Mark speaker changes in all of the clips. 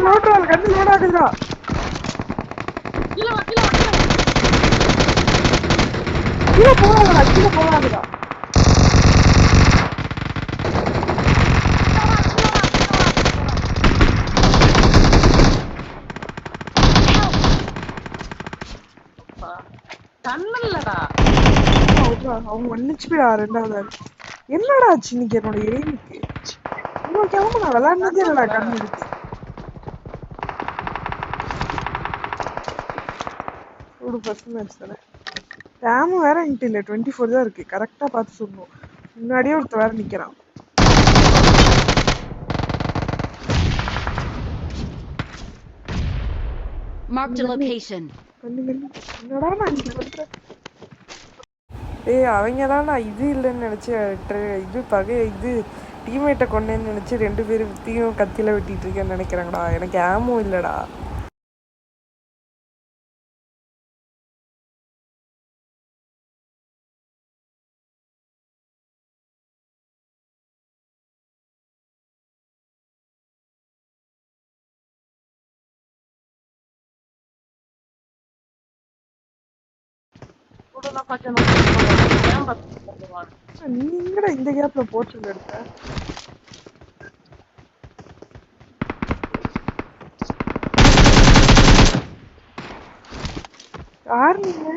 Speaker 1: Note கண்ணு load ஆகுதுடா. கீழே போகாதடா, கீழே போகாதடா. அவங்க 1 HP ரெண்டாவது ஆள். என்னடா ஆச்சு இன்னைக்கு என்னோட எய்முக்கு? இன்னொரு கிளம்ப நான் விளையாடுனதே இல்லடா கண்ணு எடுத்து. ஒரு ஃபர்ஸ்ட் மேட்ச் தானே. டேமும் வேற என்கிட்ட இல்லை, 24 தான் இருக்கு. கரெக்டா பார்த்து சொல்லணும். முன்னாடியே ஒருத்தர் வேற நிக்கிறான்.
Speaker 2: Marked a location.
Speaker 1: என்னடா நான் இங்க பண்றேன்? அவங்க தான் நான் இது இல்லைன்னு நினைச்சு இது பகை இது டீம்மேட்டை கொண்டேன்னு நினைச்சு 2 பேரும் வித்தியும் கத்தியில வெட்டிட்டு இருக்கேன்னு நினைக்கிறாங்கடா. எனக்கு ஆமும் இல்லடா. நீ எங்கடா இந்த கேப்ல போட்டு எடுத்த? யார் நீங்க?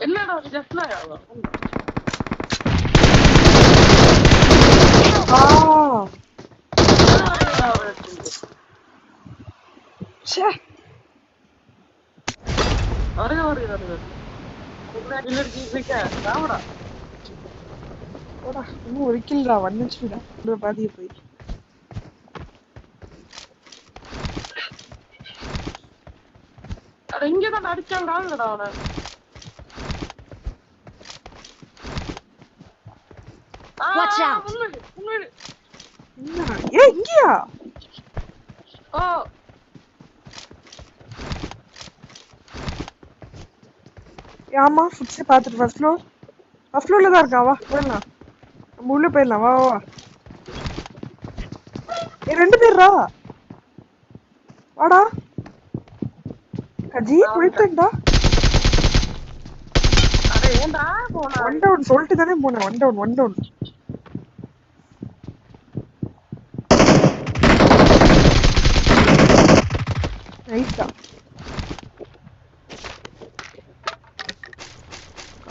Speaker 3: என்னடா ஜஸ்ட்ல
Speaker 1: இன்னும் ஒரு கில்டா, 1 HP பாதிய போய்.
Speaker 3: இங்கதான் அடிச்சாங்கடா அவன.
Speaker 2: Watch out.
Speaker 1: இங்கயா? ஆமா ஃபுட்ஸே பார்த்துட்டு ஃபர்ஸ்ட் ஃப்ளோர்ல தான் இருக்கா. வா போயிடலாம், நம்ம உள்ள போயிடலாம். வா வா 2 பேர்ரா. வாடா கஜி போயிட்டேன்டா. ஒன் டவுன் சொல்லிட்டு தானே போனேன். ஒன் டவுன் நைஸா.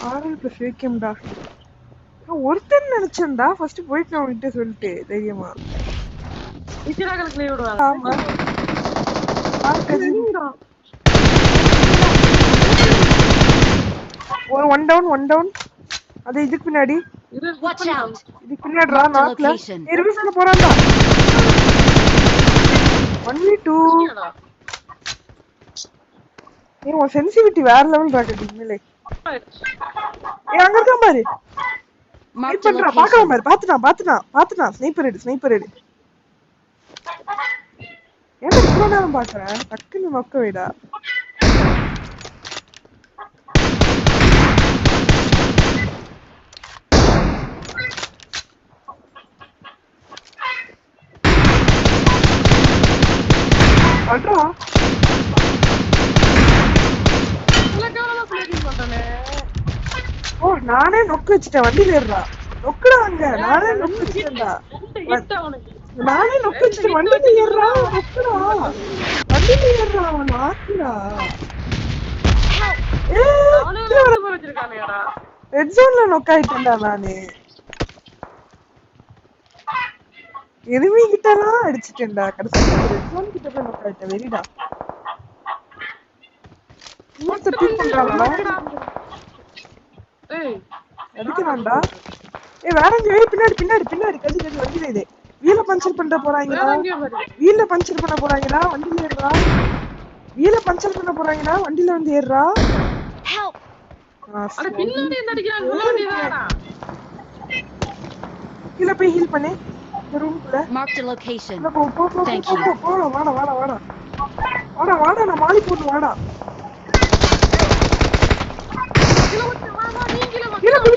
Speaker 1: ஆர்எல் ப்ளஸ் வேக்கியம்டா. நான் ஒருத்தன் நினைச்சேன்டா ஃபர்ஸ்ட் போயிட்டு நான் உன்கிட்ட சொல்லிட்டு தைரியமா. ஆமா ஒன் டவுன். அது இதுக்கு பின்னாடி இதுக்கு பின்னாடிடா நாட்ல ரிவ்யூ பண்ண போறான்டா. 1v2. உன் சென்சிட்டிவிட்டி வேற லெவல் ராக்கெட் உண்மையிலே. அங்க இருக்கான் பாரு. வெயிட் பண்றா, பாக்கலாம் பாரு. பாத்துட்டான். ஸ்னைப்பர் எடு. ஏன்டா இவ்வளவு நேரம் பாக்குறேன்? டக்குன்னு நோக்க வைடா. அட்ரா நானே நொக்கு வச்சுட்டேன். வண்டியில ஏறுறா. நொக்குடா அங்க. நானே நொக்கு வச்சுட்டேன்டா. வண்டியில ஏறுறா. நொக்குடா வண்டியில ஏறுறா. அவன் ஆக்குடா. ரெட் ஜோன்ல நொக்காயிட்டேன்டா நானு. எனிமி கிட்டலாம் அடிச்சிட்டேன்டா. கடைசியா ரெட் ஜோன் கிட்ட போய் நொக்காயிட்டேன். வெரிடா. இன்னொருத்தர் டீம் பண்றாங்கடா. அடிக்கிறான்டா. வேற எங்க? பின்னாடி கதி வண்டியில இது வீல பஞ்சர் பண்ண போறாங்கடா. வண்டியில ஏறுறா. வீல பஞ்சர் பண்ண போறாங்கடா. வண்டியில வந்து ஏறுறா. கீழ போய் ஹீல் பண்ணு. இந்த ரூம்குள்ள
Speaker 2: Marked a location.
Speaker 1: Thank you. வாடா நான் மாலி போட்டு வாடா.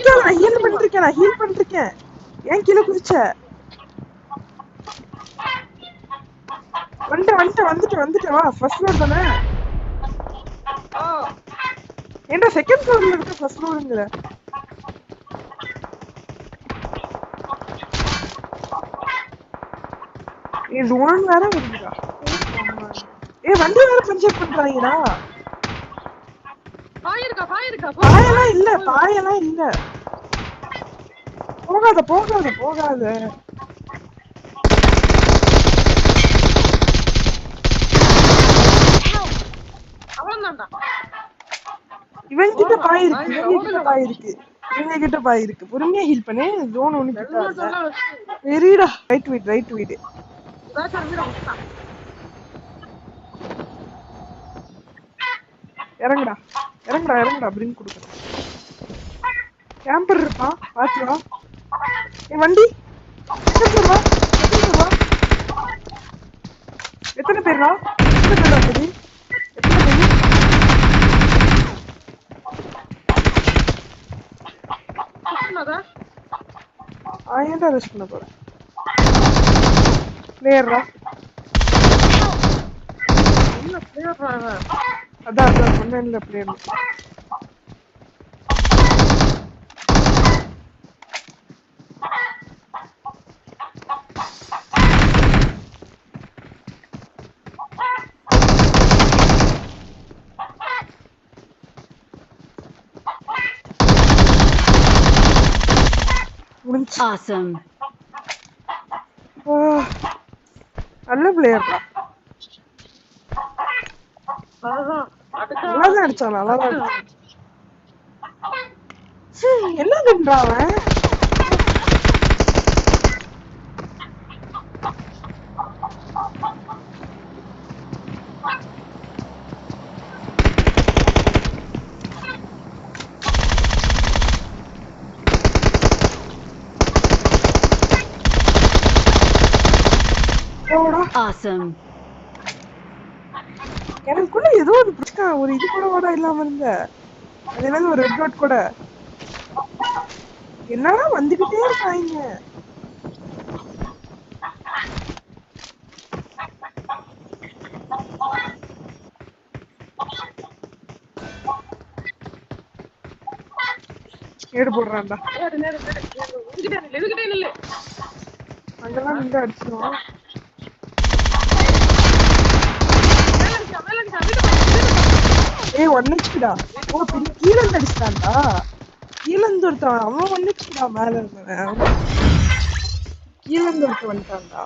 Speaker 1: இல்ல நான் ஹீல் பண்ணிருக்கேன் ஏன் கீழே குதிச்ச வந்துட்டு வா ஃபர்ஸ்ட் ஃப்ளோர் தானே ஏன்டா செகண்ட் ஃப்ளோர்ல இருக்க ஃபர்ஸ்ட் ஃப்ளோர்ங்கற இது ஒன் வேற வருதுடா வண்டி வேற பஞ்சர் பண்றாங்கடா பாயெல்லாம் இல்ல போகாத இவன் கிட்ட பாய் இருக்கு பொறுமையா ஹீல் பண்ணு ஜோன் ஒன்னு கிட்ட வெரிடா ரைட் வீடு இறங்குடா பிரிங் கொடுக்குறேன் கேம்பர் இருப்பான் பாத்து வா என் வண்டி எத்தனை பேர்டா சரி ஏன்டா ரெஸ்ட் பண்ண போறேன் பிளேயர்ரா அதான் சொன்னேன்ல பிளேயர்
Speaker 2: Awesome.
Speaker 1: நல்ல பிளேயர்டா நல்லாதான் அடிச்சான் என்ன பண்றா அவன்
Speaker 2: Awesome.
Speaker 1: எனக்குள்ள ஏதோ ஒரு பிரச்சனை ஒரு இது கூட இல்லாம இருந்த அதனால ஒரு ரெட் டாட் கூட என்னடா வந்துகிட்டே இருக்காங்க ஏடு போடுறான்டா அங்கெல்லாம் நின்று அடிச்சிருவான் ஒன் ஹெச்பிடா கீழே இருந்து அடிச்சிட்டான்டா கீழே இருந்து ஒருத்தவன் அவன் ஒன் ஹெச்பிடா மேல இருந்தவன் கீழே இருந்து ஒருத்தன் வந்துட்டான்டா